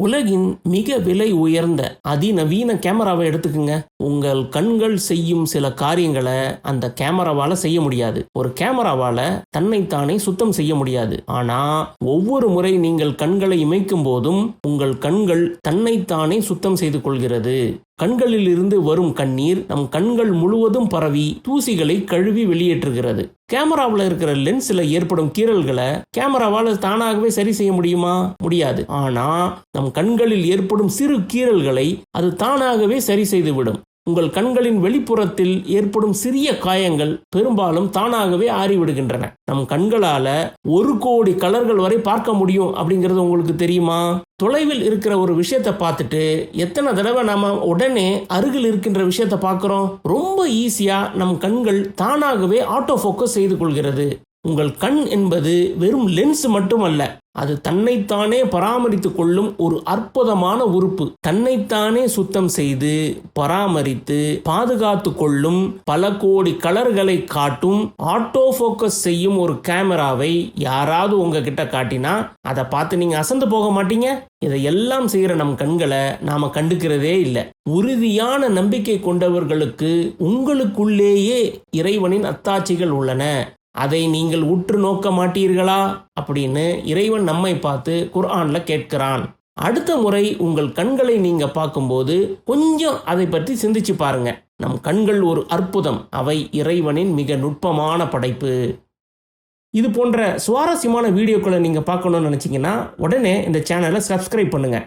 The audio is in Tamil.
உலகின் மிக விலை உயர்ந்த அதிநவீன கேமராவை எடுத்துக்குங்க. உங்கள் கண்கள் செய்யும் சில காரியங்களை அந்த கேமராவால செய்ய முடியாது. ஒரு கேமராவால தன்னைத்தானே சுத்தம் செய்ய முடியாது. ஆனா ஒவ்வொரு முறை நீங்கள் கண்களை இமைக்கும் போதும் உங்கள் கண்கள் தன்னைத்தானே சுத்தம் செய்து கொள்கிறது. கண்களில் இருந்து வரும் கண்ணீர் நம் கண்கள் முழுவதும் பரவி தூசிகளை கழுவி வெளியேற்றுகிறது. கேமராவில் இருக்கிற லென்ஸ்ல ஏற்படும் கீறல்களை கேமராவால் தானாகவே சரி செய்ய முடியுமா? முடியாது. ஆனா நம் கண்களில் ஏற்படும் சிறு கீறல்களை அது தானாகவே சரி செய்துவிடும். உங்கள் கண்களின் வெளிப்புறத்தில் ஏற்படும் சிறிய காயங்கள் பெரும்பாலும் தானாகவே ஆறிவிடுகின்றன. நம் கண்களால 1 கோடி கலர்கள் வரை பார்க்க முடியும் அப்படிங்கிறது உங்களுக்கு தெரியுமா? தொலைவில் இருக்கிற ஒரு விஷயத்தை பார்த்துட்டு எத்தனை தடவை நாம உடனே அருகில் இருக்கின்ற விஷயத்தை பார்க்கிறோம்? ரொம்ப ஈஸியா நம் கண்கள் தானாகவே ஆட்டோ ஃபோக்கஸ் செய்து கொள்கிறது. உங்கள் கண் என்பது வெறும் லென்ஸ் மட்டுமல்ல, அது தன்னைத்தானே பராமரித்துக் கொள்ளும் ஒரு அற்புதமான உறுப்பு. தன்னைத்தானே சுத்தம் செய்து பராமரித்து பாதுகாத்து கொள்ளும் பல கோடி கலர்களை காட்டும் ஆட்டோ ஃபோக்கஸ் செய்யும் ஒரு கேமராவை யாராவது உங்ககிட்ட காட்டினா அதை பார்த்து நீங்க அசந்து போக மாட்டீங்க? இதையெல்லாம் செய்யற நம் கண்களை நாம கண்டுக்கிறதே இல்லை. உறுதியான நம்பிக்கை கொண்டவர்களுக்கு உங்களுக்குள்ளேயே இறைவனின் அத்தாட்சிகள் உள்ளன. அதை நீங்கள் உற்று நோக்க மாட்டீர்களா அப்படின்னு இறைவன் நம்மை பார்த்து குர்ஆன்ல கேட்கிறான். அடுத்த முறை உங்கள் கண்களை நீங்க பார்க்கும்போது கொஞ்சம் அதை பற்றி சிந்திச்சு பாருங்க. நம் கண்கள் ஒரு அற்புதம். அவை இறைவனின் மிக நுட்பமான படைப்பு. இது போன்ற சுவாரஸ்யமான வீடியோக்களை நீங்க பார்க்கணும்னு நினைச்சீங்கன்னா உடனே இந்த சேனலை சப்ஸ்கிரைப் பண்ணுங்க.